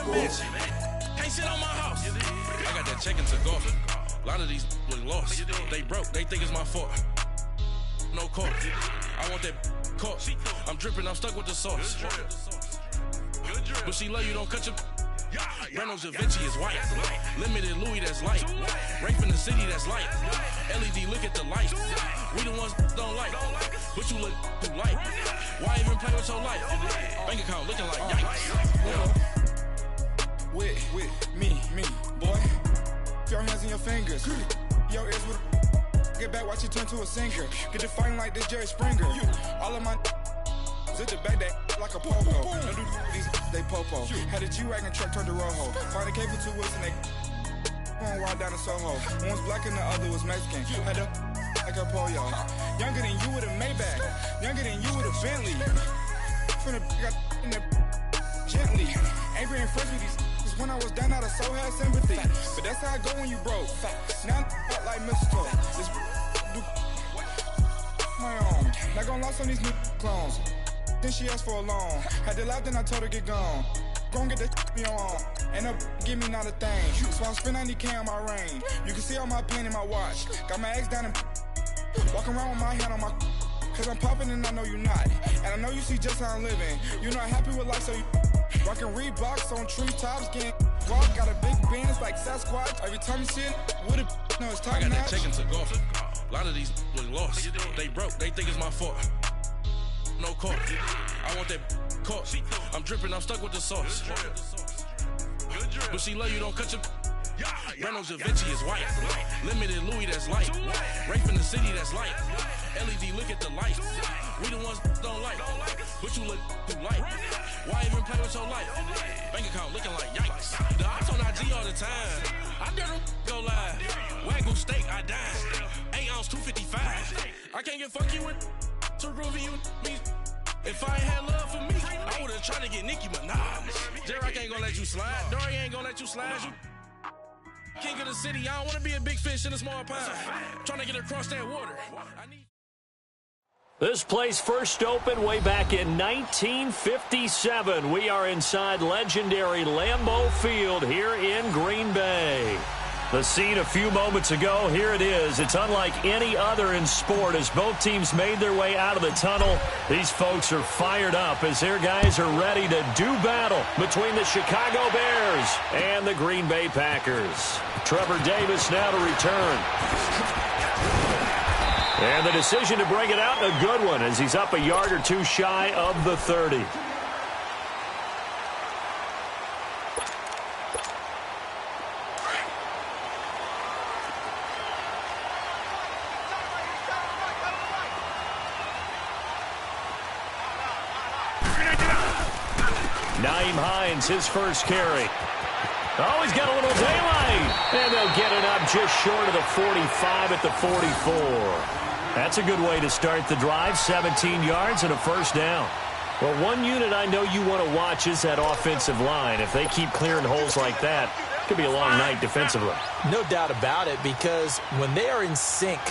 bitch. Can't sit on my house. I got that check into golf. A lot of these look lost. They broke, they think it's my fault. No court. I want that court. I'm dripping, I'm stuck with the sauce. But she love you, don't cut your. Reynolds Da Vinci is white. Limited Louis, that's light. Rape in the city, that's light. LED, look at the light. We the ones don't like. But you look too light. Why even play with your life? Bank account looking like yikes. With me, boy. Your hands and your fingers. Your ears with a. Get back, watch you turn to a singer. Get to fighting like this Jerry Springer. All of my. Zip the back that like a popo. No do these they popo. Had a G-Wagon truck turned to Rojo. Find a cable 2 wheels and they going wild down in Soho. One was black and the other was Mexican. Had a like a pollo. Younger than you with a Maybach. Younger than you with a Bentley. From the got in the gently. Angry and fresh with these. Cause when I was down, I so had sympathy. But that's how I go when you broke. Now I'm like mistletoe. This do my own. Not gonna lost on these new clones. Then she asked for a loan. Had to laugh, then I told her get gone. Gon' get that me on. And up, give me not a thing. So I spend 90K on my range. You can see all my pain in my watch. Got my ex down and walking around with my hand on my. Cause I'm popping and I know you not. And I know you see just how I'm living. You're not happy with life, so you rockin' Reeboks on treetops, getting walk. Got a big band, it's like Sasquatch. Every time you see it, with it, no, it's top notch. I got that check into golf. A lot of these look lost. They broke, they think it's my fault. No court. I want that court. I'm dripping, I'm stuck with the sauce. But she love you, don't cut your. Reynolds Da Vinci is white. Limited Louis, that's light. Rape in the city, that's light. LED, look at the light. We the ones don't like. But you look too light. Why even play with your life? Bank account looking like yikes. The ops on IG all the time. I dare them go live. Wagyu steak, I dine. 8 ounce, 255. I can't get fuck you with. To groovy you me. If I ain't had love for me, I would've tried to get Nicki Minaj. Derek ain't gonna let you slide. Dory ain't gonna let you slide. You king of the city. I don't wanna be a big fish in a small pond. Trying to get across that water. This place first opened way back in 1957. We are inside legendary Lambeau Field here in Green Bay. The scene a few moments ago, here it is. It's unlike any other in sport as both teams made their way out of the tunnel. These folks are fired up as their guys are ready to do battle between the Chicago Bears and the Green Bay Packers. Trevor Davis now to return. And the decision to bring it out, a good one, as he's up a yard or two shy of the 30. Nyheim Hines, his first carry. Oh, he's got a little daylight. And they'll get it up just short of the 45 at the 44. That's a good way to start the drive. 17 yards and a first down. Well, one unit I know you want to watch is that offensive line. If they keep clearing holes like that, it could be a long night defensively. No doubt about it, because when they are in sync,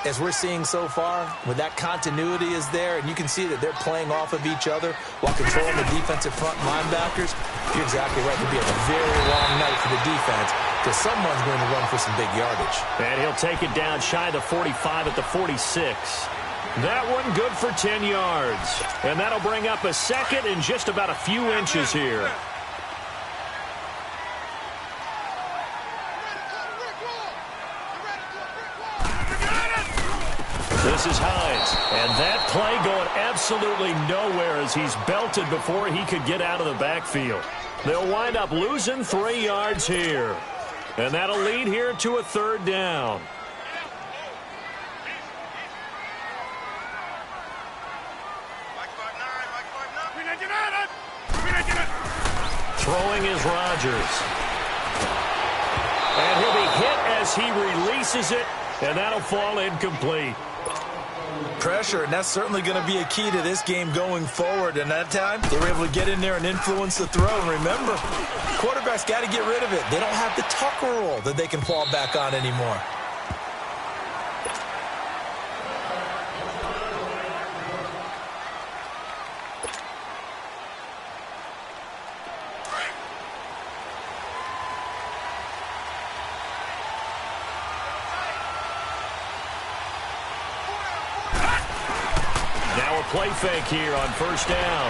as we're seeing so far, when that continuity is there, and you can see that they're playing off of each other while controlling the defensive front linebackers, you're exactly right. It could be a very long night for the defense because someone's going to run for some big yardage. And he'll take it down shy of the 45 at the 46. That one good for 10 yards. And that'll bring up a second in just about a few inches here. This is Hines, and that play going absolutely nowhere as he's belted before he could get out of the backfield. They'll wind up losing 3 yards here, and that'll lead here to a third down. Throwing is Rodgers, and he'll be hit as he releases it, and that'll fall incomplete. Pressure, and that's certainly going to be a key to this game going forward. And that time, they were able to get in there and influence the throw. And remember, quarterbacks got to get rid of it. They don't have the Tucker rule that they can fall back on anymore. play fake here on first down.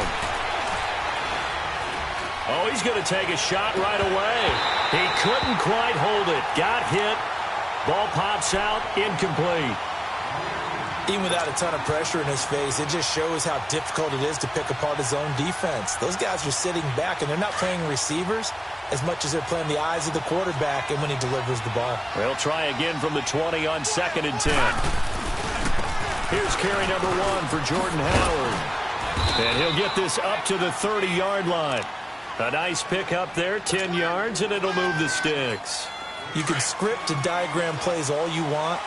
Oh, he's going to take a shot right away. He couldn't quite hold it. Got hit. Ball pops out, incomplete. Even without a ton of pressure in his face, it just shows how difficult it is to pick apart his own defense. Those guys are sitting back, and they're not playing receivers as much as they're playing the eyes of the quarterback and when he delivers the ball. They'll try again from the 20 on 2nd and 10. Here's carry number 1 for Jordan Howard. And he'll get this up to the 30-yard line. A nice pick up there, 10 yards, and it'll move the sticks. You can script and diagram plays all you want,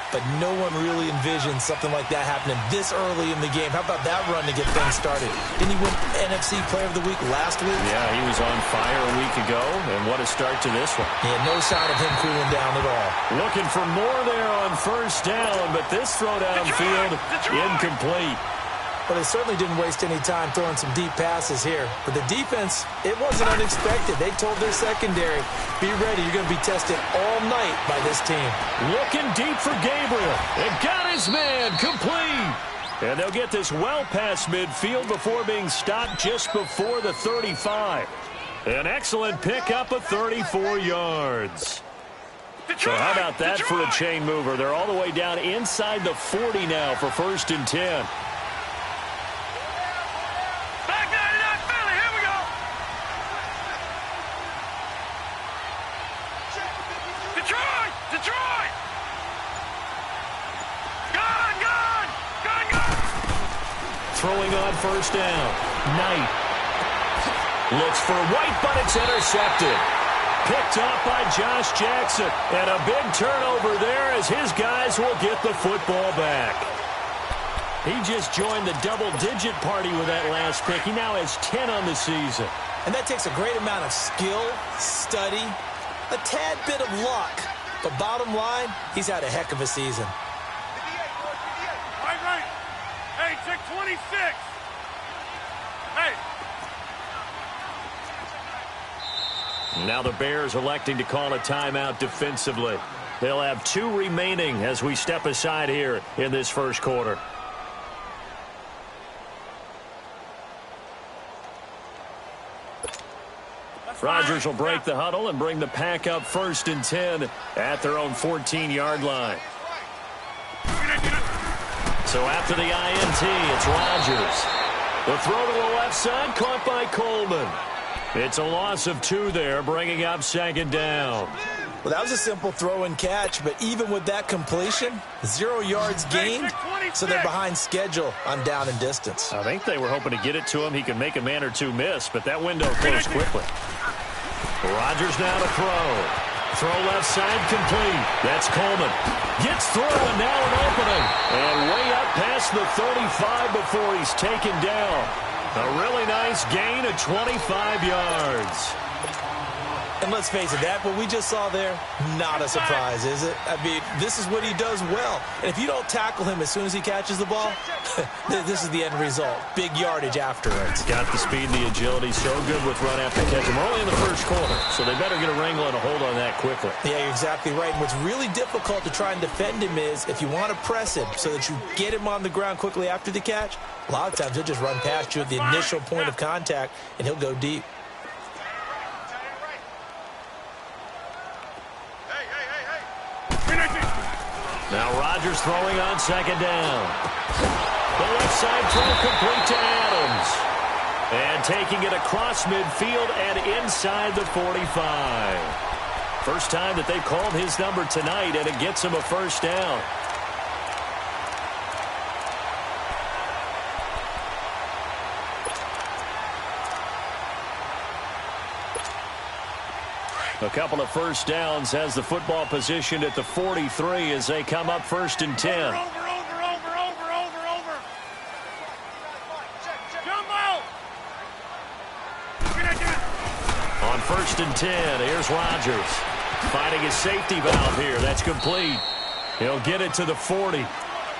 but no one really envisions something like that happening this early in the game. How about that run to get things started? Didn't he win NFC Player of the Week last week? Yeah, he was on fire a week ago, and what a start to this one. Yeah, no sign of him cooling down at all. Looking for more there on first down, but this throw downfield, incomplete. But they certainly didn't waste any time throwing some deep passes here. But the defense, it wasn't unexpected. They told their secondary, be ready. You're going to be tested all night by this team. Looking deep for Gabriel. And got his man complete. And they'll get this well past midfield before being stopped just before the 35. An excellent pickup of 34 yards. So how about that for a chain mover? They're all the way down inside the 40 now for 1st and 10. Throwing on first down. Knight looks for White, but it's intercepted. Picked off by Josh Jackson. And a big turnover there as his guys will get the football back. He just joined the double-digit party with that last pick. He now has 10 on the season. And that takes a great amount of skill, study, a tad bit of luck. But bottom line, he's had a heck of a season. Right. Hey, check 26. Hey. Now the Bears electing to call a timeout defensively. They'll have 2 remaining as we step aside here in this first quarter. Rodgers will break the huddle and bring the pack up 1st and 10 at their own 14-yard line. So after the INT, it's Rodgers. The throw to the left side, caught by Coleman. It's a loss of 2 there, bringing up 2nd down. Well, that was a simple throw and catch, but even with that completion, 0 yards gained, so they're behind schedule on down and distance. I think they were hoping to get it to him. He could make a man or 2 miss, but that window closed quickly. Rodgers now to throw. Throw left side complete. That's Coleman. Gets through and now an opening. And way up past the 35 before he's taken down. A really nice gain of 25 yards. And let's face it, that what we just saw there, not a surprise, is it? I mean, this is what he does well. And if you don't tackle him as soon as he catches the ball, this is the end result. Big yardage afterwards. Got the speed and the agility, so good with run after catch. And we're only in the first quarter, so they better get a wrangle and a hold on that quickly. Yeah, you're exactly right. And what's really difficult to try and defend him is if you want to press him so that you get him on the ground quickly after the catch, a lot of times he'll just run past you at the initial point of contact, and he'll go deep. Now Rodgers throwing on 2nd down. The left side throw complete to Adams. And taking it across midfield and inside the 45. First time that they've called his number tonight, and it gets him a first down. A couple of first downs has the football positioned at the 43 as they come up 1st and 10. Over. Jumbo! On 1st and 10, here's Rodgers. Finding his safety valve here. That's complete. He'll get it to the 40.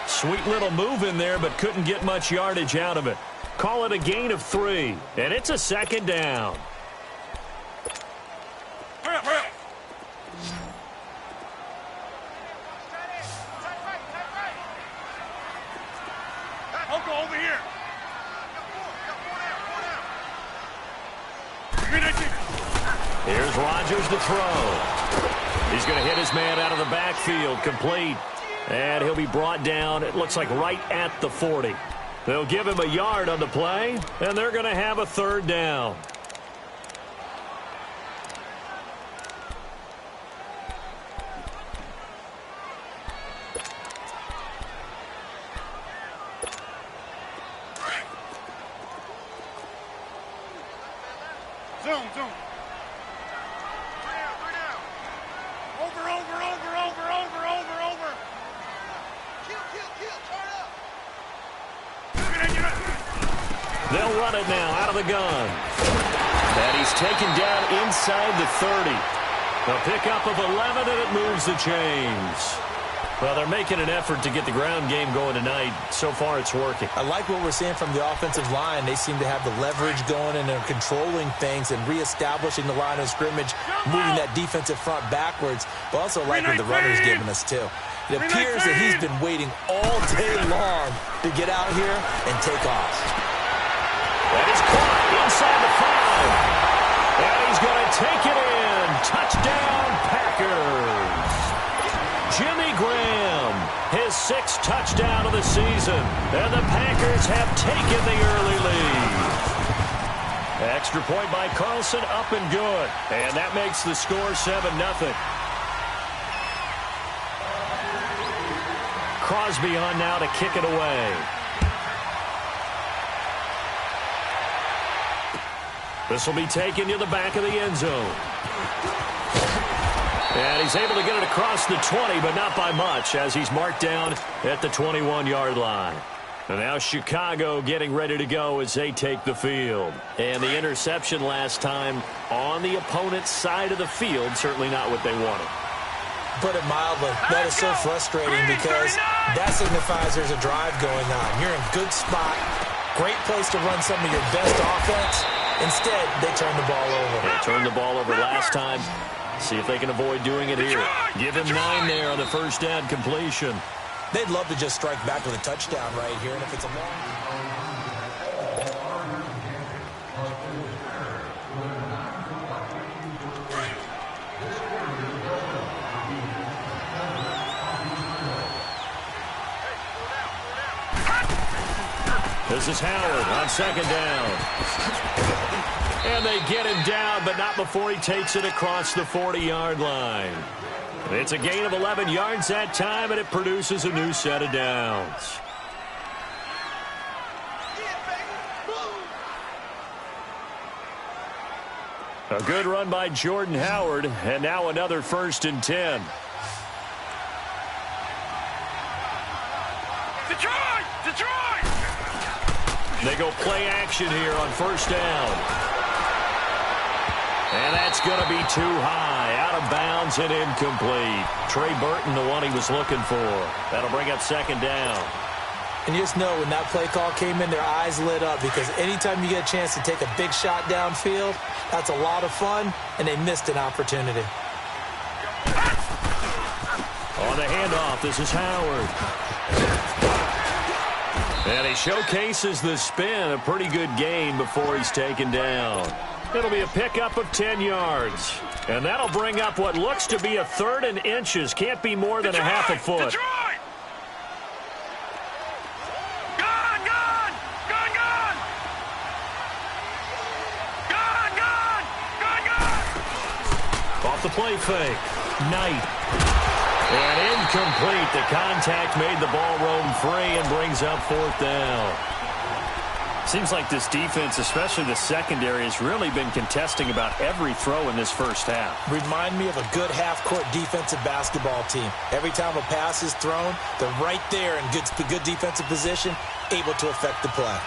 Sweet little move in there, but couldn't get much yardage out of it. Call it a gain of 3, and it's a 2nd down. Hurry up. I'll go over here. Here's Rodgers to throw. He's going to hit his man out of the backfield, complete. And he'll be brought down, it looks like right at the 40. They'll give him a yard on the play, and they're going to have a third down. Zoom. Over. Kill, turn up. They'll run it now out of the gun. And he's taken down inside the 30. A pickup of 11, and it moves the chains. Well, they're making an effort to get the ground game going tonight. So far, it's working. I like what we're seeing from the offensive line. They seem to have the leverage going, and they're controlling things and reestablishing the line of scrimmage, moving that defensive front backwards, but also like what the runner's giving us, too. It appears that he's been waiting all day long to get out here and take off. That is caught inside the 5. And he's going to take it in. Touchdown, Packers. Jimmy Graham, his 6th touchdown of the season, and the Packers have taken the early lead. Extra point by Carlson, up and good, and that makes the score 7-0. Crosby on now to kick it away. This will be taken to the back of the end zone. And he's able to get it across the 20, but not by much, as he's marked down at the 21-yard line. And now Chicago getting ready to go as they take the field. And the interception last time on the opponent's side of the field, certainly not what they wanted. Put it mildly, that is so frustrating because that signifies there's a drive going on. You're in a good spot, great place to run some of your best offense. Instead, they turn the ball over. They turned the ball over last time. See if they can avoid doing it here. Give him 9 there on the first down completion. They'd love to just strike back with a touchdown right here, and if it's a long... This is Howard on second down. And they get him down, but not before he takes it across the 40-yard line. It's a gain of 11 yards that time, and it produces a new set of downs. A good run by Jordan Howard, and now another 1st and 10. Detroit! They go play action here on first down. And that's going to be too high, out of bounds and incomplete. Trey Burton, the one he was looking for. That'll bring up second down. And you just know when that play call came in, their eyes lit up because anytime you get a chance to take a big shot downfield, that's a lot of fun, and they missed an opportunity. On the handoff, this is Howard. And he showcases the spin, a pretty good gain before he's taken down. It'll be a pickup of 10 yards. And that'll bring up what looks to be a 3rd and inches. Can't be more than a half a foot. Detroit! Gone! Off the play fake. Knight. And incomplete. The contact made the ball roam free and brings up 4th down. Seems like this defense, especially the secondary, has really been contesting about every throw in this first half. Remind me of a good half-court defensive basketball team. Every time a pass is thrown, they're right there in good defensive position, able to affect the play.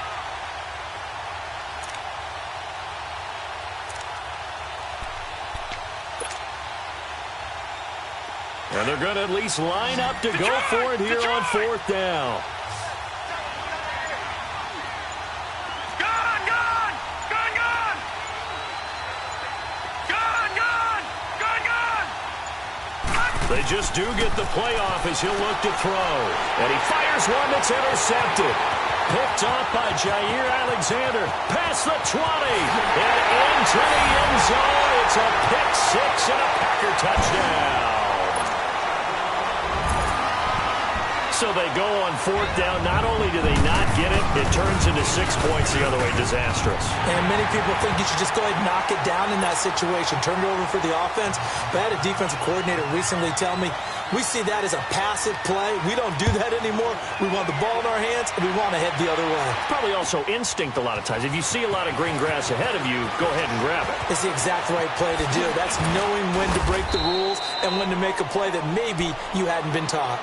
And they're going to at least line up to go for it here on 4th down. They just do get the playoff as he'll look to throw. And he fires one that's intercepted. picked off by Jair Alexander. Past the 20. And into the end zone. It's a pick six and a Packer touchdown. So they go on fourth down. Not only do they not get it, it turns into 6 points the other way. Disastrous. And many people think you should just go ahead and knock it down in that situation. Turn it over for the offense. But I had a defensive coordinator recently tell me, we see that as a passive play. We don't do that anymore. We want the ball in our hands, and we want to head the other way. Probably also instinct a lot of times. If you see a lot of green grass ahead of you, go ahead and grab it. It's the exact right play to do. That's knowing when to break the rules and when to make a play that maybe you hadn't been taught.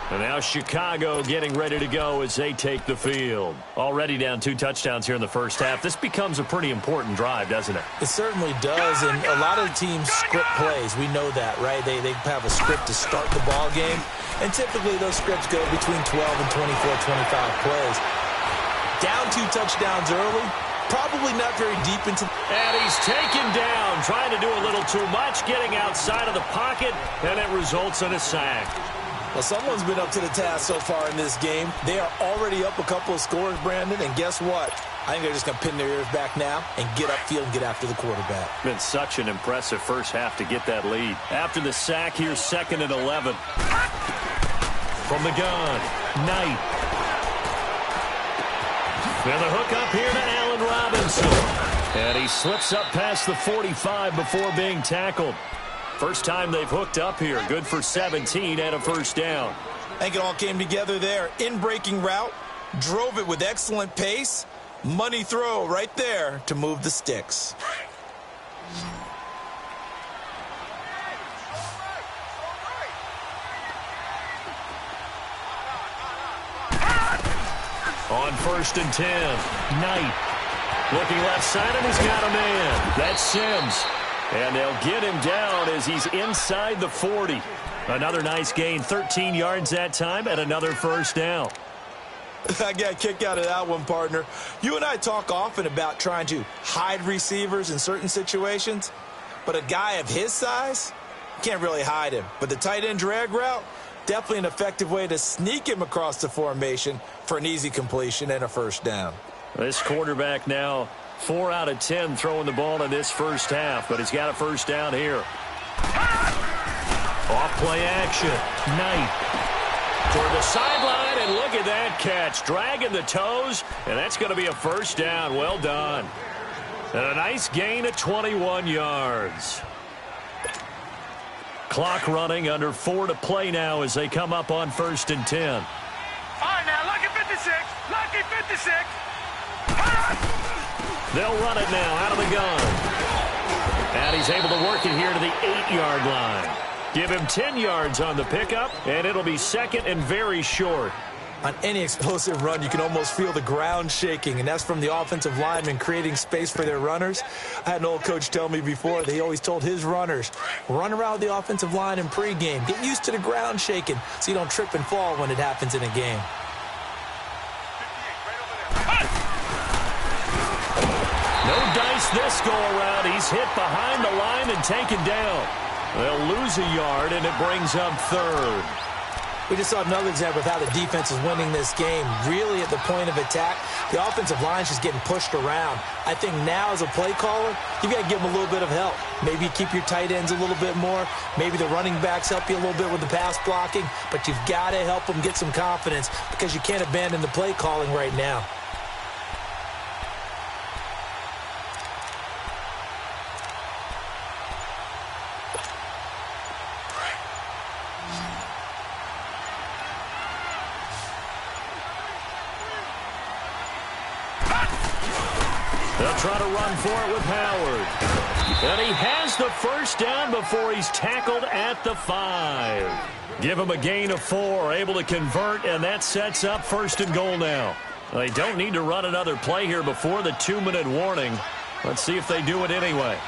And now Chicago getting ready to go as they take the field. Already down 2 touchdowns here in the first half. This becomes a pretty important drive, doesn't it? It certainly does, and a lot of teams script plays. We know that, right? They have a script to start the ball game, and typically those scripts go between 12 and 24, 25 plays. Down 2 touchdowns early, probably not very deep into... And he's taken down, trying to do a little too much, getting outside of the pocket, and it results in a sack. Well, someone's been up to the task so far in this game. They are already up a couple of scores, Brandon, and guess what? I think they're just going to pin their ears back now and get upfield and get after the quarterback. Been such an impressive first half to get that lead. After the sack, here's 2nd and 11. From the gun, Knight. And the hook up here to Allen Robinson. And he slips up past the 45 before being tackled. First time they've hooked up here. Good for 17 and a first down. I think it all came together there. In-breaking route, drove it with excellent pace. Money throw right there to move the sticks. On 1st and 10, Knight. Looking left side, and he's got a man. That's Sims. And they'll get him down as he's inside the 40. Another nice gain, 13 yards that time, and another first down. I got a kick out of that one, partner. You and I talk often about trying to hide receivers in certain situations, but a guy of his size, can't really hide him. But the tight end drag route, definitely an effective way to sneak him across the formation for an easy completion and a first down. This quarterback now 4 out of 10 throwing the ball in this first half, but he's got a first down here. Off play action. Knight toward the sideline, and look at that catch. Dragging the toes, and that's going to be a first down. Well done. And a nice gain of 21 yards. Clock running, under 4 to play now as they come up on 1st and 10. All right, now, lucky 56. Lucky 56. They'll run it now out of the gun. And he's able to work it here to the 8-yard line. Give him 10 yards on the pickup, and it'll be 2nd and very short. On any explosive run, you can almost feel the ground shaking, and that's from the offensive linemen creating space for their runners. I had an old coach tell me before, they always told his runners, run around the offensive line in pregame. Get used to the ground shaking so you don't trip and fall when it happens in a game. No dice this go-around. He's hit behind the line and taken down. They'll lose a yard, and it brings up 3rd. We just saw another example of how the defense is winning this game. Really at the point of attack, the offensive line is just getting pushed around. I think now as a play caller, you've got to give them a little bit of help. Maybe keep your tight ends a little bit more. Maybe the running backs help you a little bit with the pass blocking. But you've got to help them get some confidence because you can't abandon the play calling right now. They'll try to run for it with Howard. And he has the first down before he's tackled at the 5. Give him a gain of 4, able to convert, and that sets up 1st and goal now. They don't need to run another play here before the 2-minute warning. Let's see if they do it anyway.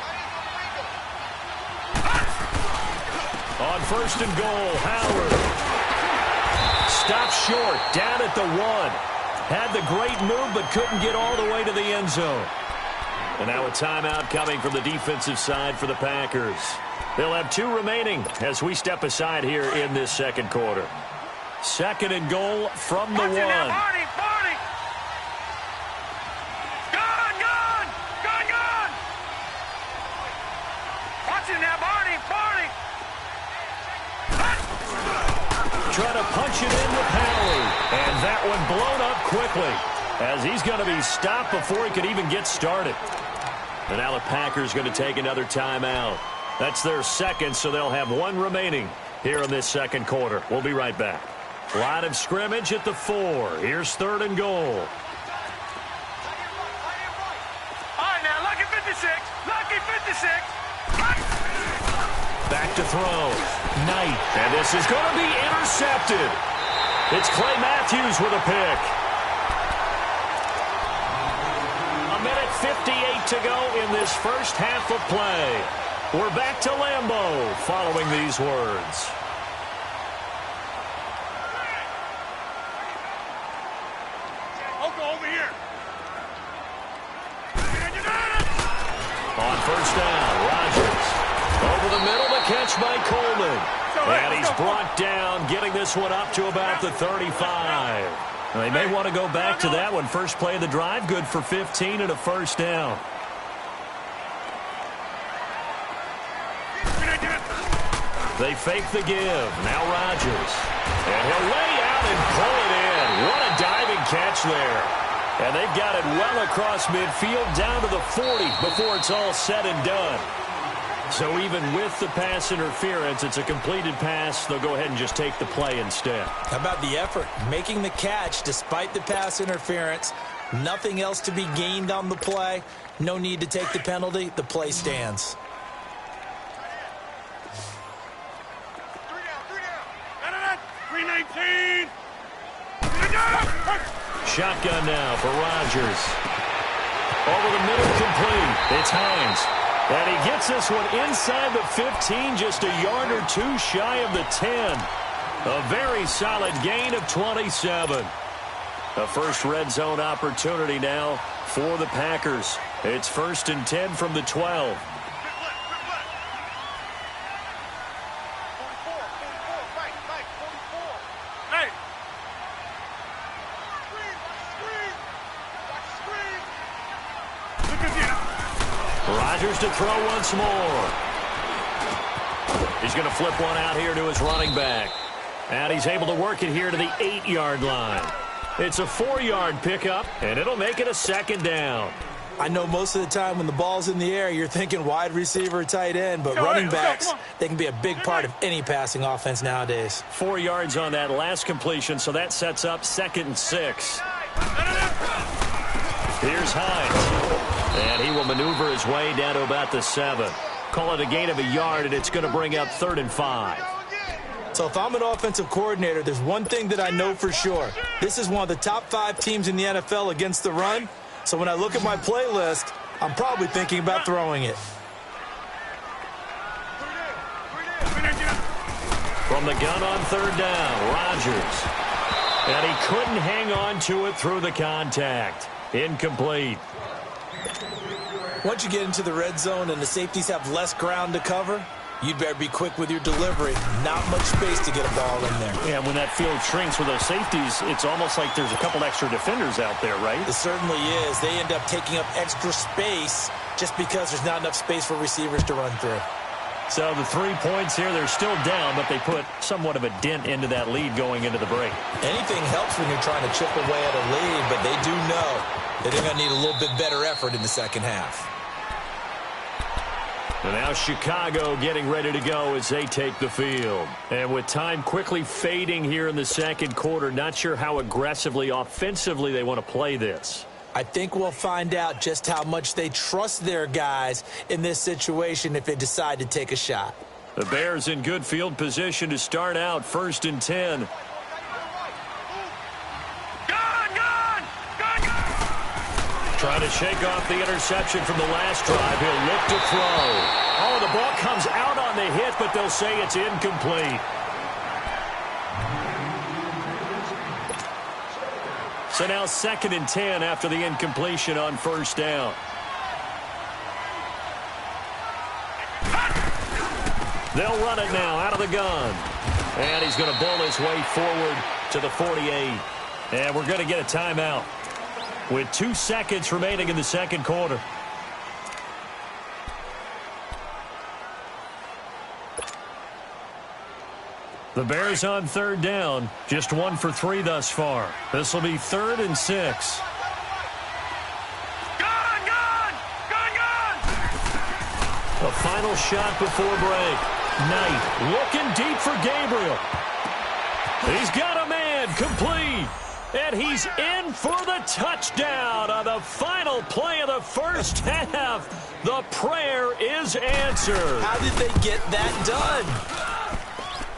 On 1st and goal, Howard. Stopped short, down at the 1. Had the great move, but couldn't get all the way to the end zone. And now a timeout coming from the defensive side for the Packers. They'll have 2 remaining as we step aside here in this second quarter. 2nd and goal from the 1. that one blown up quickly, as he's going to be stopped before he could even get started. And now the Packers going to take another timeout. That's their second, so they'll have one remaining here in this second quarter. We'll be right back. Line of scrimmage at the 4. Here's 3rd and goal. All right, now, lucky 56. Lucky 56. Back to throw. Knight. And this is going to be intercepted. It's Clay Matthews with a pick. 1:58 to go in this first half of play. We're back to Lambeau following these words. Over here. On first down, Rodgers. Over the middle, the catch by Coleman. And he's brought down, getting this one up to about the 35. They may want to go back to that one. First play of the drive, good for 15 and a first down. They fake the give. Now Rodgers. And he'll lay out and pull it in. What a diving catch there. And they've got it well across midfield down to the 40 before it's all said and done. So even with the pass interference, it's a completed pass. They'll go ahead and just take the play instead. How about the effort? Making the catch despite the pass interference. Nothing else to be gained on the play. No need to take the penalty. The play stands. Shotgun now for Rodgers. Over the middle, complete. It's Hines. And he gets this one inside the 15, just a yard or two shy of the 10. A very solid gain of 27. A first red zone opportunity now for the Packers. It's 1st and 10 from the 12. Rodgers to throw once more. He's going to flip one out here to his running back. And he's able to work it here to the 8-yard line. It's a 4-yard pickup, and it'll make it a 2nd down. I know most of the time when the ball's in the air, you're thinking wide receiver, tight end, but running backs, they can be a big part of any passing offense nowadays. 4 yards on that last completion, so that sets up 2nd and 6. Here's Hines. And he will maneuver his way down to about the 7. Call it a gain of a yard, and it's going to bring up 3rd and 5. So if I'm an offensive coordinator, there's one thing that I know for sure. This is one of the top 5 teams in the NFL against the run. So when I look at my playlist, I'm probably thinking about throwing it. From the gun on 3rd down, Rodgers. And he couldn't hang on to it through the contact. Incomplete. Once you get into the red zone and the safeties have less ground to cover, you'd better be quick with your delivery. Not much space to get a ball in there. Yeah, when that field shrinks with those safeties, it's almost like there's a couple extra defenders out there, right? It certainly is. They end up taking up extra space just because there's not enough space for receivers to run through. So the 3 points here, they're still down, but they put somewhat of a dent into that lead going into the break. Anything helps when you're trying to chip away at a lead, but they do know that they're going to need a little bit better effort in the second half. And now Chicago getting ready to go as they take the field. And with time quickly fading here in the second quarter, not sure how aggressively, offensively they want to play this. I think we'll find out just how much they trust their guys in this situation if they decide to take a shot. The Bears in good field position to start out 1st and 10. Trying to shake off the interception from the last drive. He'll look to throw. Oh, the ball comes out on the hit, but they'll say it's incomplete. So now 2nd and 10 after the incompletion on 1st down. They'll run it now out of the gun. And he's going to bowl his way forward to the 48. And we're going to get a timeout with 2 seconds remaining in the second quarter. The Bears on third down, just 1 for 3 thus far. This will be 3rd and 6. The final shot before break. Knight looking deep for Gabriel. He's got a man, complete. And he's in for the touchdown on the final play of the first half. The prayer is answered. How did they get that done?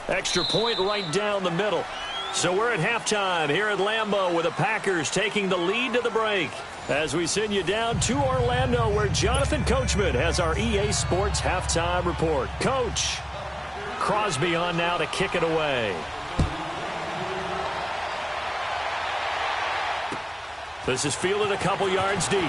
Extra point right down the middle. So we're at halftime here at Lambeau with the Packers taking the lead to the break. As we send you down to Orlando where Jonathan Coachman has our EA Sports halftime report. Coach, Crosby on now to kick it away. This is fielded a couple yards deep.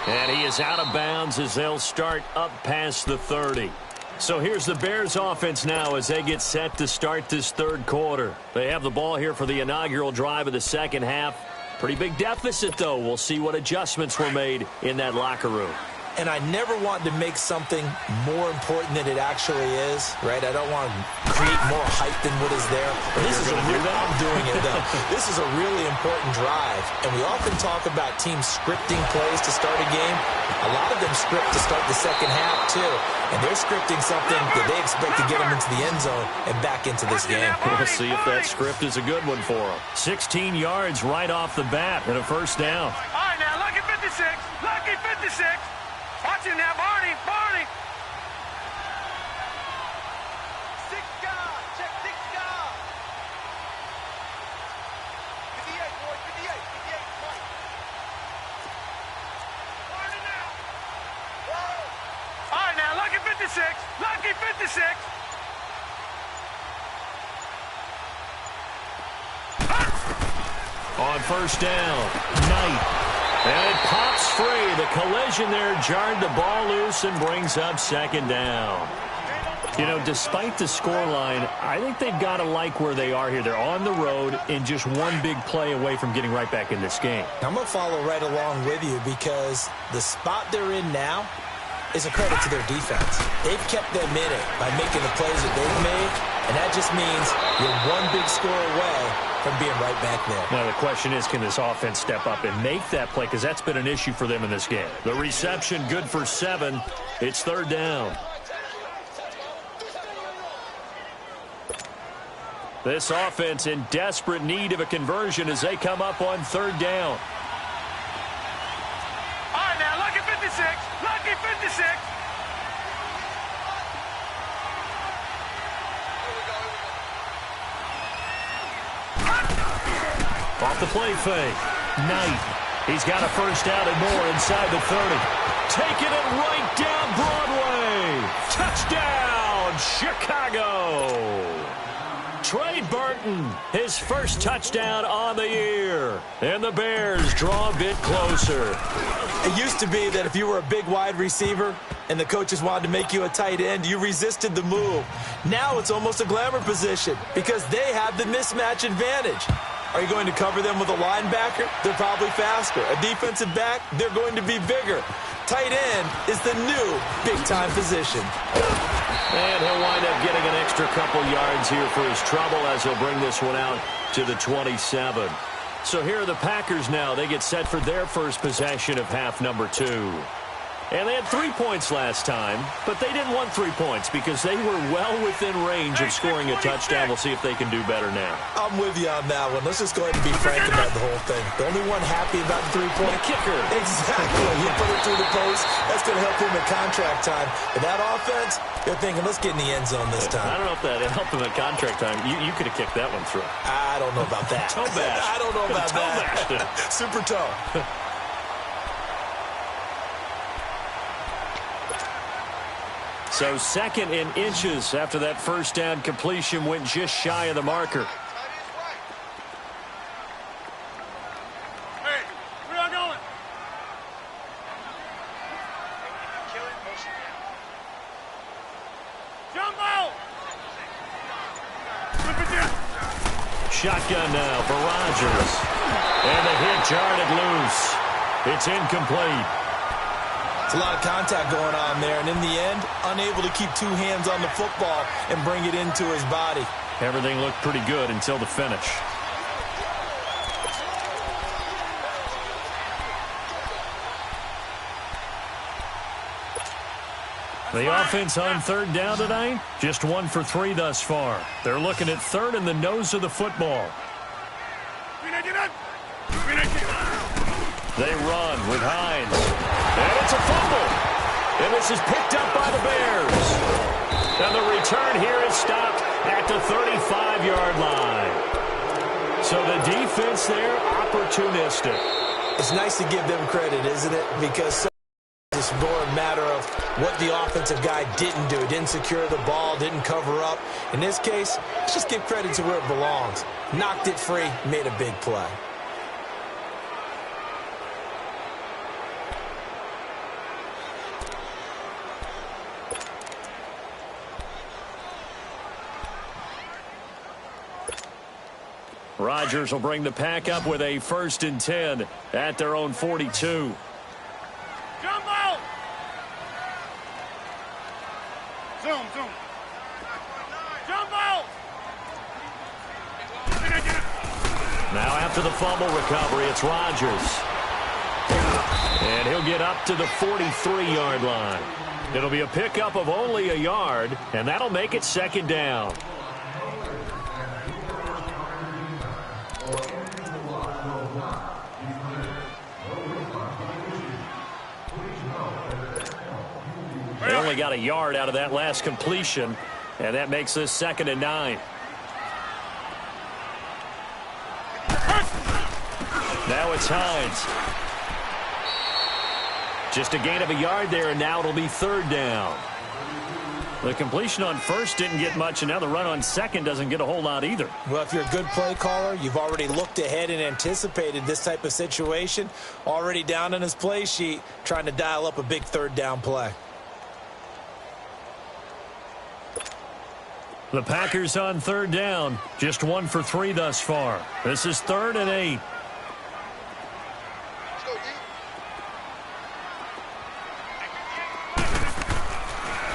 And he is out of bounds as they'll start up past the 30. So here's the Bears offense now as they get set to start this third quarter. They have the ball here for the inaugural drive of the second half. Pretty big deficit, though. We'll see what adjustments were made in that locker room. And I never want to make something more important than it actually is, right? I don't want to create more hype than what is there. But this is I'm doing it, though. This is a really important drive. And we often talk about teams scripting plays to start a game. A lot of them script to start the second half, too. And they're scripting something that they expect to get them into the end zone and back into this game. We'll see if that script is a good one for them. 16 yards right off the bat and a first down. All right, now, lucky 56. Lucky 56. Watch him now, Barney. Barney. 6 guard. Check 6 guard. 58, boy. 58. 58. Right. Barney now. Whoa. All right, now, lucky 56. Lucky 56. On first down, Knight. And it pops free. The collision there jarred the ball loose and brings up second down. You know, despite the scoreline, I think they've got to like where they are here. They're on the road and just one big play away from getting right back in this game. I'm going to follow right along with you because the spot they're in now is a credit to their defense. They've kept them in it by making the plays that they've made, and that just means you're one big score away from being right back there. Now, the question is, can this offense step up and make that play? Because that's been an issue for them in this game. The reception good for 7. It's third down. This offense in desperate need of a conversion as they come up on third down. All right, now, lucky 56. Lucky 56. Off the play fake. Knight. He's got a first down and more inside the 30. Taking it right down Broadway. Touchdown, Chicago. Trey Burton, his first touchdown on the year. And the Bears draw a bit closer. It used to be that if you were a big wide receiver and the coaches wanted to make you a tight end, you resisted the move. Now it's almost a glamour position because they have the mismatch advantage. Are you going to cover them with a linebacker? They're probably faster. A defensive back? They're going to be bigger. Tight end is the new big-time position. And he'll wind up getting an extra couple yards here for his trouble as he'll bring this one out to the 27. So here are the Packers now. They get set for their first possession of half number 2. And they had 3 points last time, but they didn't want 3 points because they were well within range of scoring a touchdown. We'll see if they can do better now. I'm with you on that one. Let's just go ahead and be frank about the whole thing. The only one happy about the 3-point kicker. Exactly. You put it through the post. That's going to help him at contract time. But that offense, they're thinking, let's get in the end zone this time. I don't know if that helped him at contract time. You could have kicked that one through. I don't know about that. Toe bash. I don't know about that. Super toe. So second in inches after that first down completion went just shy of the marker. Hey, where y'all going? Jumbo! Flip it down. Shotgun now for Rodgers. And the hit jarred it loose. It's incomplete. It's a lot of contact going on there, and in the end, unable to keep two hands on the football and bring it into his body. Everything looked pretty good until the finish. The offense on third down tonight, just 1 for 3 thus far. They're looking at third in the nose of the football. They run with Hines. And it's a fumble. And this is picked up by the Bears. And the return here is stopped at the 35-yard line. So the defense there, opportunistic. It's nice to give them credit, isn't it? Because it's more a matter of what the offensive guy didn't do. Didn't secure the ball, didn't cover up. In this case, let's just give credit to where it belongs. Knocked it free, made a big play. Rodgers will bring the pack up with a 1st and 10 at their own 42. Jumbo! Zoom. Jumbo! Now after the fumble recovery, it's Rodgers. And he'll get up to the 43-yard line. It'll be a pickup of only a yard, and that'll make it 2nd down. They only got a yard out of that last completion, and that makes this 2nd and 9. Now it's Hines. Just a gain of a yard there, and now it'll be 3rd down. The completion on 1st didn't get much, and now the run on 2nd doesn't get a whole lot either. Well, if you're a good play caller, you've already looked ahead and anticipated this type of situation. Already down on his play sheet, trying to dial up a big 3rd down play. The Packers on 3rd down, just 1 for 3 thus far. This is 3rd and 8.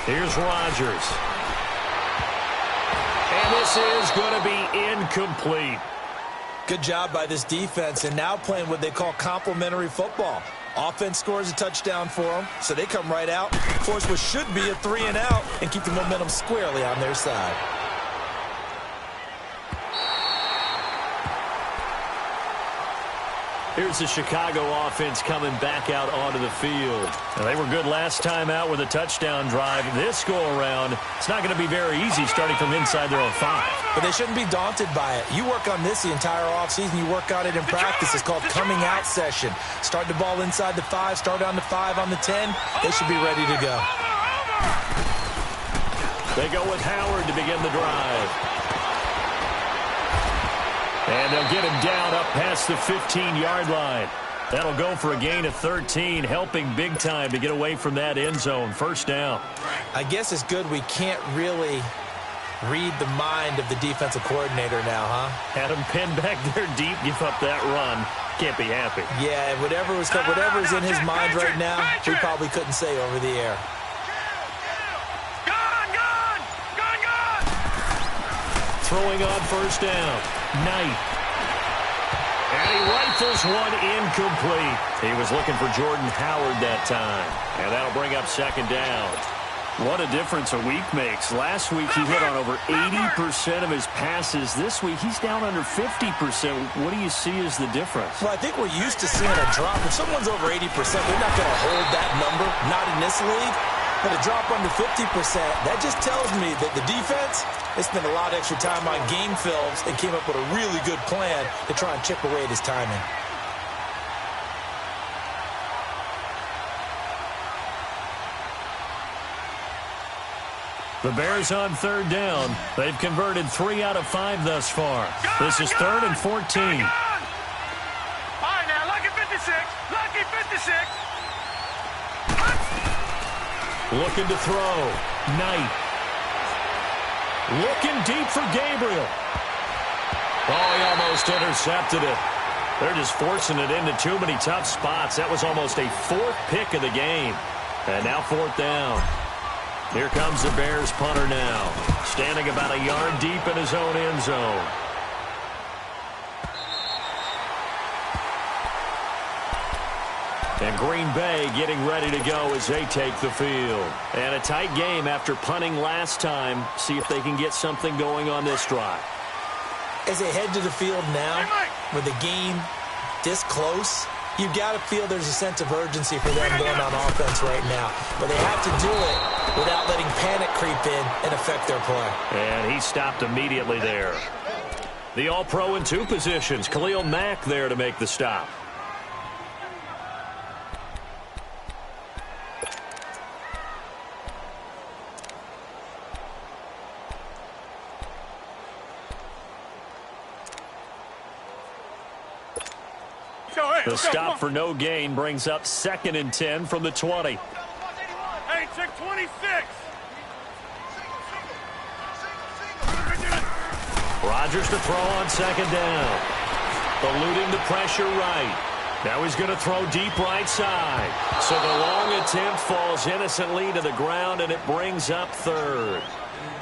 Here's Rodgers. And this is going to be incomplete. Good job by this defense, and now playing what they call complementary football. Offense scores a touchdown for them, so they come right out, force what should be a 3-and-out, and keep the momentum squarely on their side. Here's the Chicago offense coming back out onto the field. Now, they were good last time out with a touchdown drive. This go-around, it's not going to be very easy starting from inside their own 5. But they shouldn't be daunted by it. You work on this the entire offseason. You work on it in practice. It's called coming out session. Start the ball inside the 5, start on the 5, on the 10. They should be ready to go. They go with Howard to begin the drive. And they'll get him down up past the 15-yard line. That'll go for a gain of 13, helping big time to get away from that end zone. 1st down. I guess it's good we can't really read the mind of the defensive coordinator now, huh? Had him pinned back there deep, give up that run. Can't be happy. Yeah, whatever's in his mind right now, we probably couldn't say over the air. Throwing on 1st down. Knight. And he rifles one incomplete. He was looking for Jordan Howard that time. And that'll bring up 2nd down. What a difference a week makes. Last week he hit on over 80% of his passes. This week he's down under 50%. What do you see as the difference? Well, I think we're used to seeing a drop. If someone's over 80%, they're not going to hold that number. Not in this league. But a drop under 50%, that just tells me that the defense, they spent a lot of extra time on game films and came up with a really good plan to try and chip away at his timing. The Bears on 3rd down. They've converted 3 out of 5 thus far. This is 3rd and 14. All right, now, lucky 56. Lucky 56. Looking to throw. Knight. Looking deep for Gabriel. Oh, he almost intercepted it. They're just forcing it into too many tough spots. That was almost a 4th pick of the game. And now 4th down. Here comes the Bears punter now, standing about a yard deep in his own end zone. And Green Bay getting ready to go as they take the field. And a tight game after punting last time. See if they can get something going on this drive. As they head to the field now, with the game this close, you've got to feel there's a sense of urgency for them going on offense right now. But they have to do it without letting panic creep in and affect their play. And he stopped immediately there. The All-Pro in 2 positions. Khalil Mack there to make the stop. The stop for no gain brings up 2nd and 10 from the 20. Hey, check 26. Rodgers to throw on 2nd down. Eluding the pressure right. Now he's going to throw deep right side. So the long attempt falls innocently to the ground, and it brings up 3rd.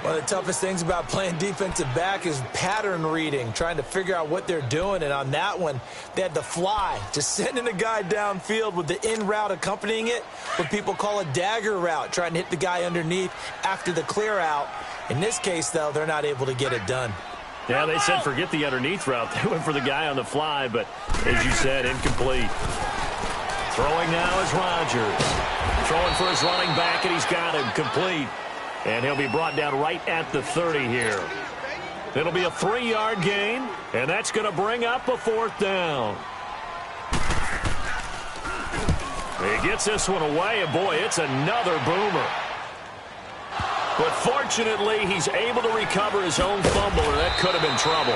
One of the toughest things about playing defensive back is pattern reading, trying to figure out what they're doing. And on that one, they had the fly, just sending a guy downfield with the in route accompanying it, what people call a dagger route, trying to hit the guy underneath after the clear out. In this case, though, they're not able to get it done. Yeah, they said forget the underneath route. They went for the guy on the fly, but as you said, incomplete. Throwing now is Rodgers. Throwing for his running back, and he's got him complete. And he'll be brought down right at the 30 here. It'll be a 3-yard gain, and that's going to bring up a 4th down. He gets this one away, and boy, it's another boomer. But fortunately, he's able to recover his own fumble, or that could have been trouble.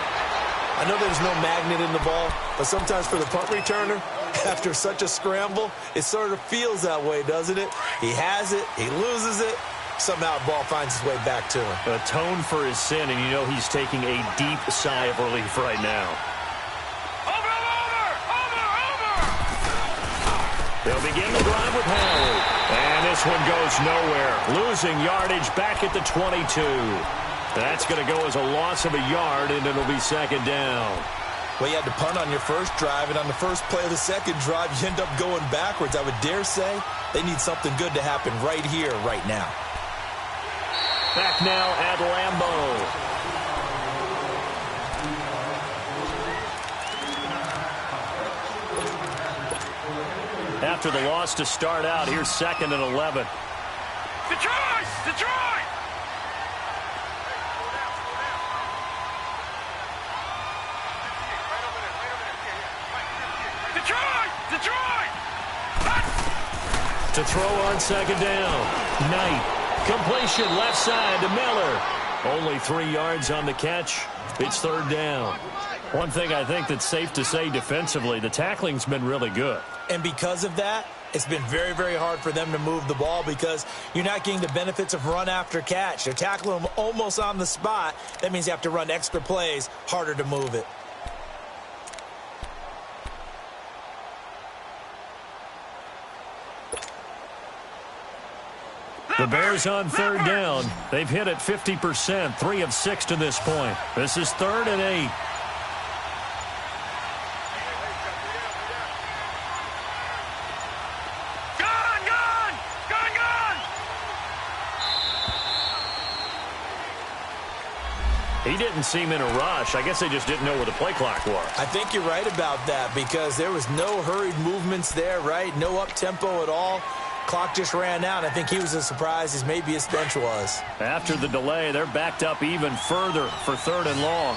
I know there's no magnet in the ball, but sometimes for the punt returner, after such a scramble, it sort of feels that way, doesn't it? He has it, he loses it. Somehow the ball finds its way back to him. Atone for his sin, and you know he's taking a deep sigh of relief right now. Over! They'll begin the drive with Howard. And this one goes nowhere. Losing yardage back at the 22. That's going to go as a loss of a yard, and it'll be 2nd down. Well, you had to punt on your first drive, and on the first play of the second drive, you end up going backwards. I would dare say they need something good to happen right here, right now. Back now at Lambeau. After the loss to start out, here's 2nd and 11. Detroit! Detroit! Detroit! Detroit! To throw on 2nd down. Knight. Completion left side to Miller. Only 3 yards on the catch. It's 3rd down. One thing I think that's safe to say defensively, the tackling's been really good. And because of that, it's been very, very hard for them to move the ball because you're not getting the benefits of run after catch. They're tackling them almost on the spot. That means you have to run extra plays, harder to move it. The Bears on 3rd down. They've hit it 50%, 3 of 6 to this point. This is 3rd and 8. He didn't seem in a rush. I guess they just didn't know where the play clock was. I think you're right about that because there was no hurried movements there, right? No up-tempo at all. Clock just ran out. I think he was as surprised as maybe his bench was. After the delay, they're backed up even further for 3rd and long.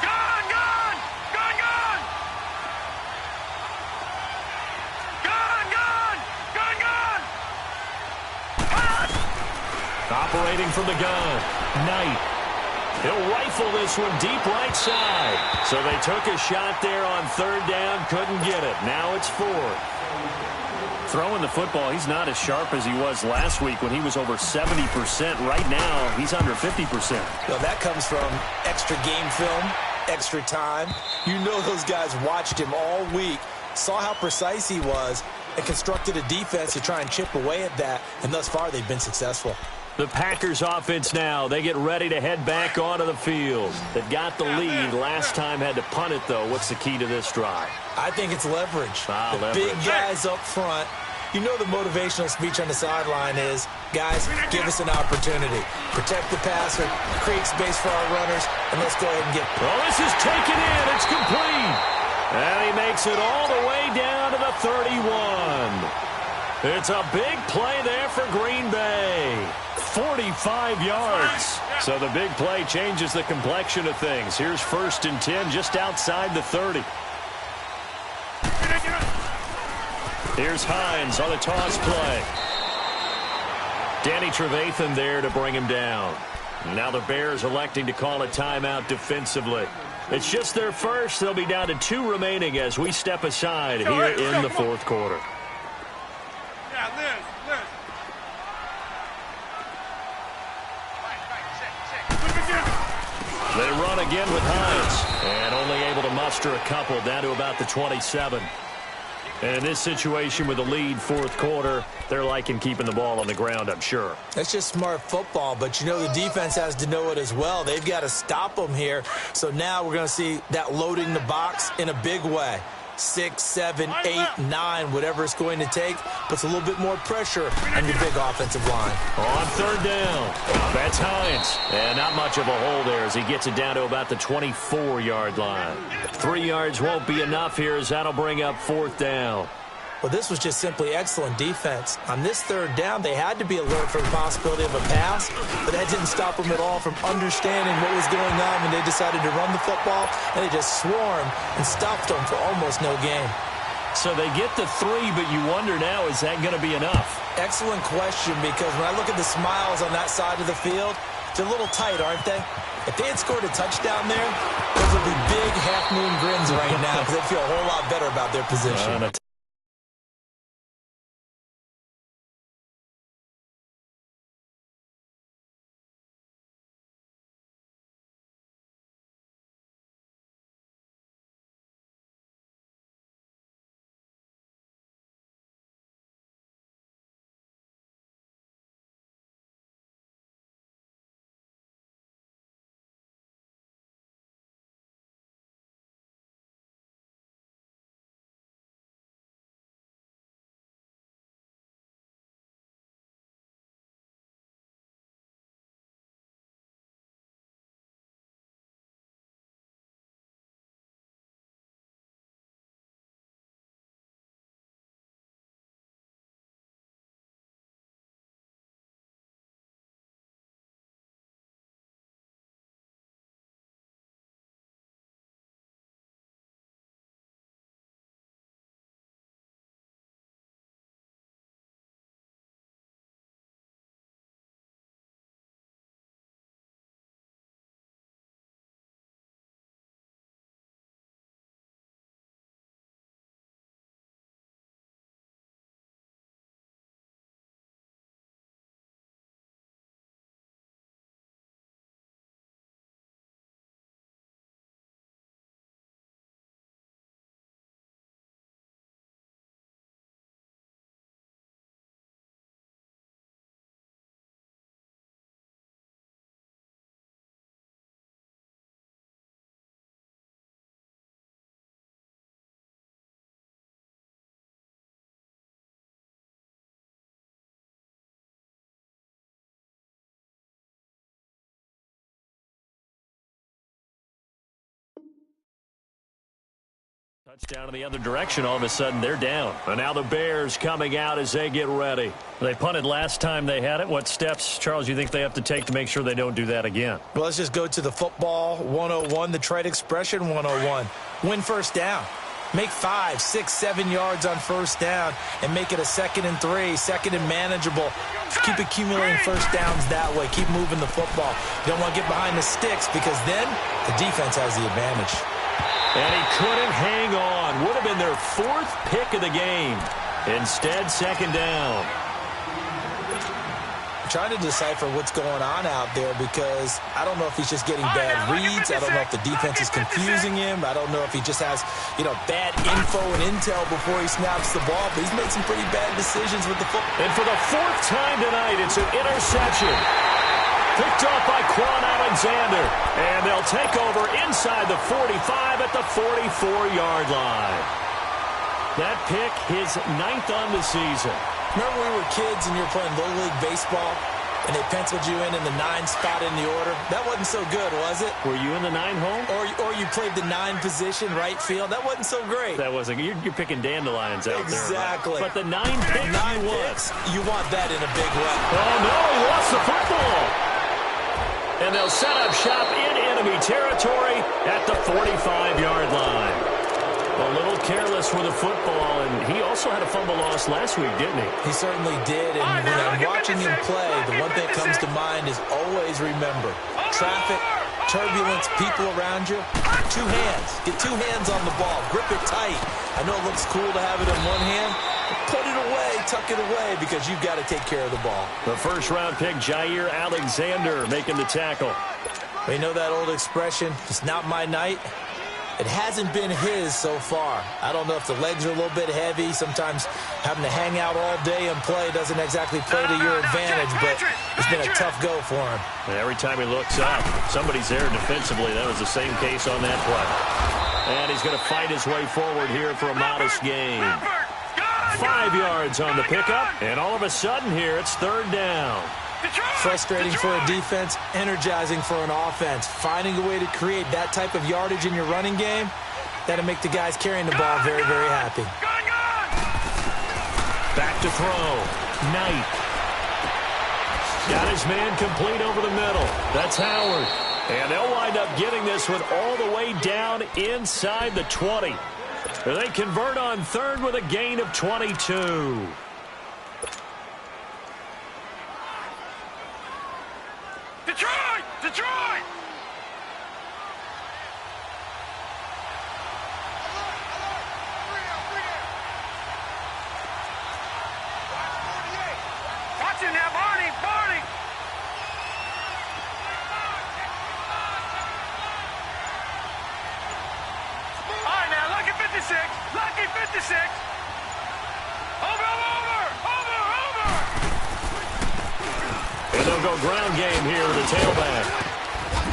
Gone! Gone! Gone! Gone! Gone! Gone! Gone! Gone! Operating from the gun. Knight. He'll rifle this one deep right side. So they took a shot there on 3rd down, couldn't get it. Now it's 4th. Throwing the football, he's not as sharp as he was last week when he was over 70%. Right now, he's under 50%. Well, that comes from extra game film, extra time. You know those guys watched him all week, saw how precise he was, and constructed a defense to try and chip away at that, and thus far they've been successful. The Packers offense now, they get ready to head back onto the field. They got the lead. Last time had to punt it, though. What's the key to this drive? I think it's leverage. Leverage. Big guys up front. You know the motivational speech on the sideline is, guys, give us an opportunity. Protect the passer, create space for our runners, and let's go ahead and get... Well, this is taken in. It's complete. And he makes it all the way down to the 31. It's a big play there for Green Bay. 45 yards. So the big play changes the complexion of things. Here's 1st and 10 just outside the 30. Here's Hines on the toss play. Danny Trevathan there to bring him down. Now the Bears electing to call a timeout defensively. It's just their first. They'll be down to 2 remaining as we step aside here in the 4th quarter. They run again with Hines, and only able to muster a couple down to about the 27. And in this situation with the lead 4th quarter, they're liking keeping the ball on the ground, I'm sure. That's just smart football, but you know the defense has to know it as well. They've got to stop them here. So now we're going to see that loading the box in a big way. 6, 7, 8, 9, whatever it's going to take, puts a little bit more pressure on your big offensive line. On 3rd down, that's Hines. And not much of a hole there as he gets it down to about the 24-yard line. 3 yards won't be enough here as that'll bring up 4th down. Well, this was just simply excellent defense. On this 3rd down, they had to be alert for the possibility of a pass, but that didn't stop them at all from understanding what was going on when they decided to run the football, and they just swarmed and stopped them for almost no gain. So they get the 3, but you wonder now, is that going to be enough? Excellent question, because when I look at the smiles on that side of the field, they're a little tight, aren't they? If they had scored a touchdown there, those would be big half-moon grins right now because they feel a whole lot better about their position. Touchdown in the other direction, all of a sudden they're down. And now the Bears coming out as they get ready. They punted last time they had it. What steps, Charles, you think they have to take to make sure they don't do that again? Well, let's just go to the football 101, the trade expression 101. Win 1st down. Make 5, 6, 7 yards on 1st down and make it a 2nd and 3, 2nd and manageable. Keep accumulating 1st downs that way. Keep moving the football. You don't want to get behind the sticks because then the defense has the advantage. And he couldn't hang on. Would have been their 4th pick of the game. Instead, 2nd down. trying to decipher what's going on out there because I don't know if he's just getting bad reads. I don't know if the defense is confusing him. I don't know if he just has, bad info and intel before he snaps the ball. But he's made some pretty bad decisions with the football. And for the fourth time tonight, it's an interception. Picked off by Quan Alexander. And they'll take over inside the 45 at the 44-yard line. That pick, his 9th on the season. Remember we were kids and you were playing Little League Baseball and they penciled you in the 9 spot in the order? That wasn't so good, was it? Were you in the 9 hole? Or you played the 9 position, right field? That wasn't so great. That wasn't. You're picking dandelions out there. Exactly. But the 9 picks you want that in a big way. Oh, no, he lost the football. And they'll set up shop in enemy territory at the 45-yard line. A little careless with the football, and he also had a fumble loss last week, didn't he? He certainly did, and when I'm watching him play, the one thing that comes to mind is always remember, traffic, turbulence, people around you, 2 hands. Get 2 hands on the ball. Grip it tight. I know it looks cool to have it in one hand, but put it away, tuck it away, because you've got to take care of the ball. The first-round pick, Jair Alexander, making the tackle. Well, you know that old expression, it's not my night? It hasn't been his so far. I don't know if the legs are a little bit heavy. Sometimes having to hang out all day and play doesn't exactly play to your advantage, but it's been a tough go for him. And every time he looks up, somebody's there defensively. That was the same case on that play. And he's going to fight his way forward here for a modest gain. 5 yards on the pickup, and all of a sudden here it's 3rd down. Frustrating for a defense, energizing for an offense. Finding a way to create that type of yardage in your running game, that'll make the guys carrying the ball very, very happy. Back to throw. Knight. Got his man complete over the middle. That's Howard. And they'll wind up getting this one all the way down inside the 20. They convert on 3rd with a gain of 22. Detroit! Detroit! Watch him now, Barney! Barney! All right, now, lucky 56! Lucky 56! Over! And they'll go ground game here with the tailback.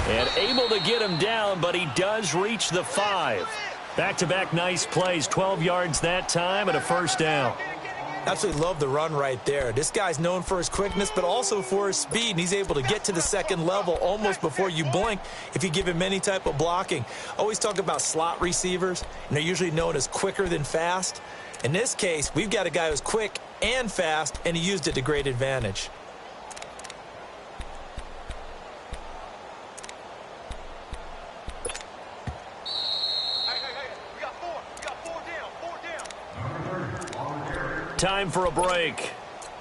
And able to get him down, but he does reach the 5. Back-to-back nice plays, 12 yards that time and a first down. Absolutely love the run right there. This guy's known for his quickness, but also for his speed, and he's able to get to the 2nd level almost before you blink if you give him any type of blocking. Always talk about slot receivers, and they're usually known as quicker than fast. In this case, we've got a guy who's quick and fast, and he used it to great advantage. Time for a break.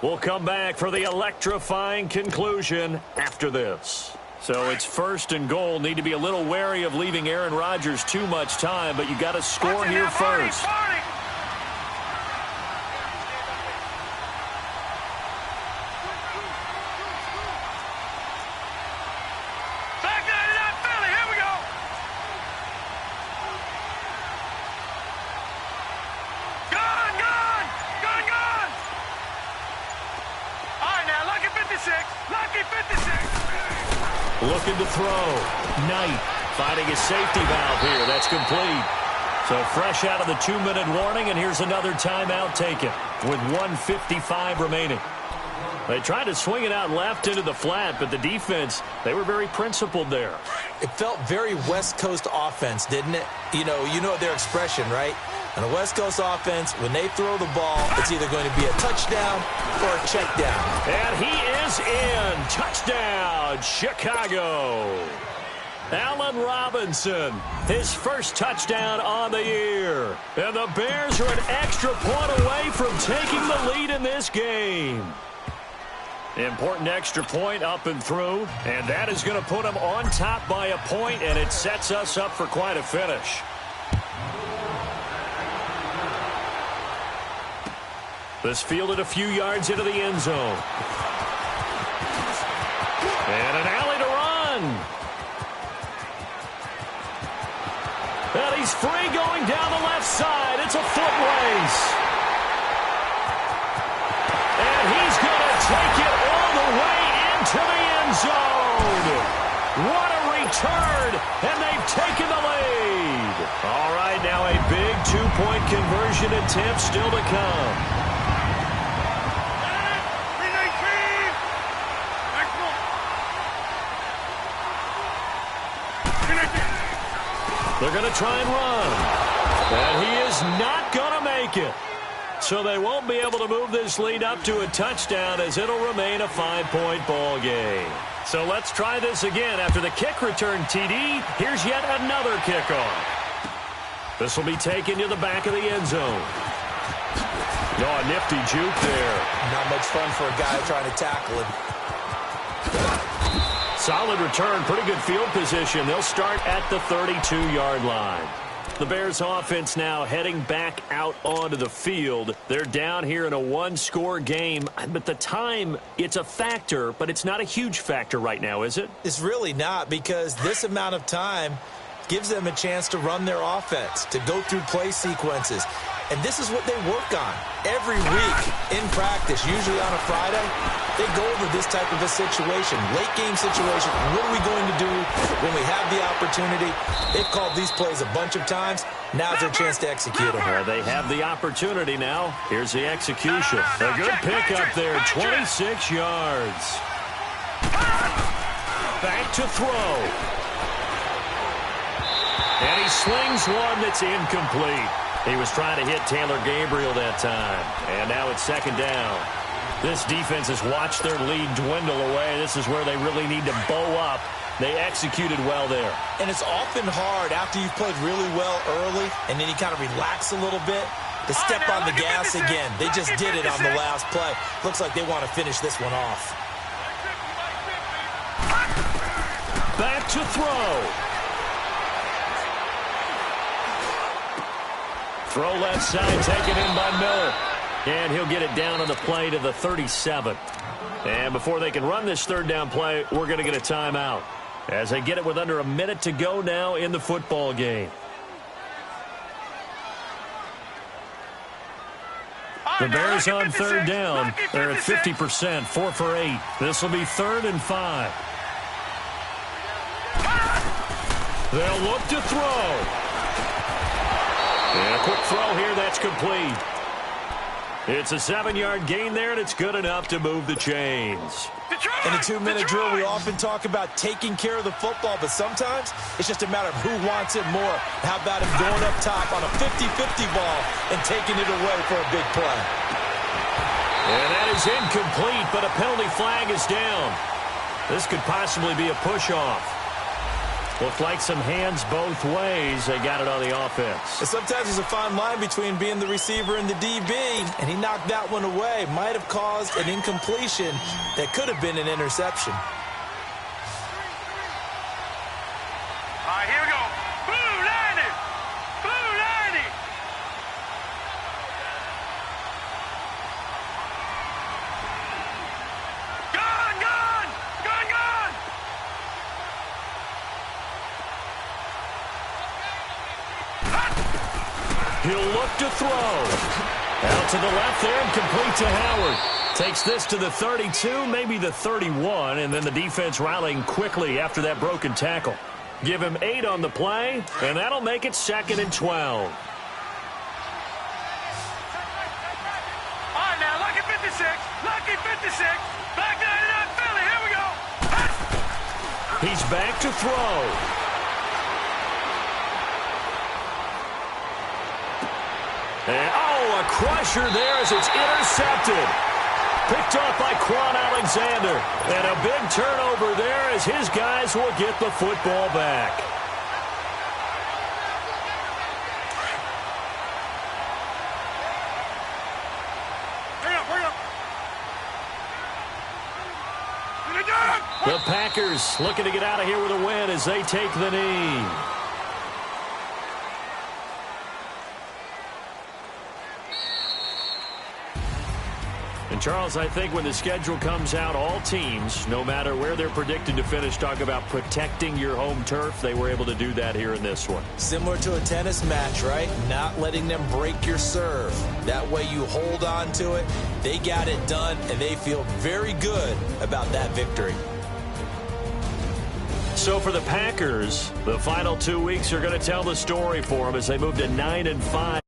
We'll come back for the electrifying conclusion after this. So it's 1st and goal. Need to be a little wary of leaving Aaron Rodgers too much time, but you got to score here first. Looking to throw. Knight finding his safety valve here. That's complete. So fresh out of the 2-minute warning, and here's another timeout taken with 1:55 remaining. They tried to swing it out left into the flat, but the defense, they were very principled there. It felt very West Coast offense, didn't it? You know their expression, right? On a West Coast offense, when they throw the ball, it's either going to be a touchdown or a check down. And he is in. Touchdown, Chicago. Allen Robinson, his first touchdown on the year. And the Bears are an extra point away from taking the lead in this game. Important extra point up and through, and that is going to put them on top by a point, and it sets us up for quite a finish. This fielded a few yards into the end zone. He's free going down the left side. It's a foot race. And he's going to take it all the way into the end zone. What a return, and they've taken the lead. All right, now a big two-point conversion attempt still to come. They're going to try and run. And he is not going to make it. So they won't be able to move this lead up to a touchdown as it'll remain a 5-point ball game. So let's try this again. After the kick return TD, here's yet another kickoff. This will be taken to the back of the end zone. Oh, a nifty juke there. Not much fun for a guy trying to tackle him. Solid return, pretty good field position. They'll start at the 32-yard line. The Bears offense now heading back out onto the field. They're down here in a one-score game. But the time, it's a factor, but it's not a huge factor right now, is it? It's really not, because this amount of time gives them a chance to run their offense, to go through play sequences. And this is what they work on every week in practice, usually on a Friday. They go over this type of a situation, late game situation. What are we going to do when we have the opportunity? They've called these plays a bunch of times. Now's their chance to execute them. Well, they have the opportunity now. Here's the execution. A good pickup there, 26 yards. Back to throw. And he slings one that's incomplete. He was trying to hit Taylor Gabriel that time. And now it's second down. This defense has watched their lead dwindle away. This is where they really need to bow up. They executed well there. And it's often hard after you've played really well early and then you kind of relax a little bit to step on the gas again. They just did it on the last play. Looks like they want to finish this one off. Back to throw. Throw left side, taken in by Miller. And he'll get it down on the play to the 37. And before they can run this third down play, we're going to get a timeout as they get it with under a minute to go now in the football game. The Bears on third down. They're at 50%, 4 for 8. This will be 3rd and 5. They'll look to throw. And a quick throw here, that's complete. It's a 7-yard gain there, and it's good enough to move the chains. In a 2-minute drill, we often talk about taking care of the football, but sometimes it's just a matter of who wants it more. How about him going up top on a 50-50 ball and taking it away for a big play? And that is incomplete, but a penalty flag is down. This could possibly be a push-off. Looked like some hands both ways. They got it on the offense. And sometimes there's a fine line between being the receiver and the DB, and he knocked that one away. Might have caused an incompletion that could have been an interception. All right, here we go. Blue 90. Blue 90. Gone, gone. Gone, gone. He'll look to throw. Out to the left there and complete to Howard. Takes this to the 32, maybe the 31, and then the defense rallying quickly after that broken tackle. Give him 8 on the play, and that'll make it 2nd and 12. All right, now, lucky 56. Lucky 56. Back 99 Philly. Here we go. He's back to throw. And, oh, a crusher there as it's intercepted. Picked off by Quan Alexander. And a big turnover there as his guys will get the football back. Bring up. The Packers looking to get out of here with a win as they take the knee. And, Charles, I think when the schedule comes out, all teams, no matter where they're predicted to finish, talk about protecting your home turf. They were able to do that here in this one. Similar to a tennis match, right? Not letting them break your serve. That way you hold on to it. They got it done, and they feel very good about that victory. So for the Packers, the final 2 weeks are going to tell the story for them as they move to 9-5.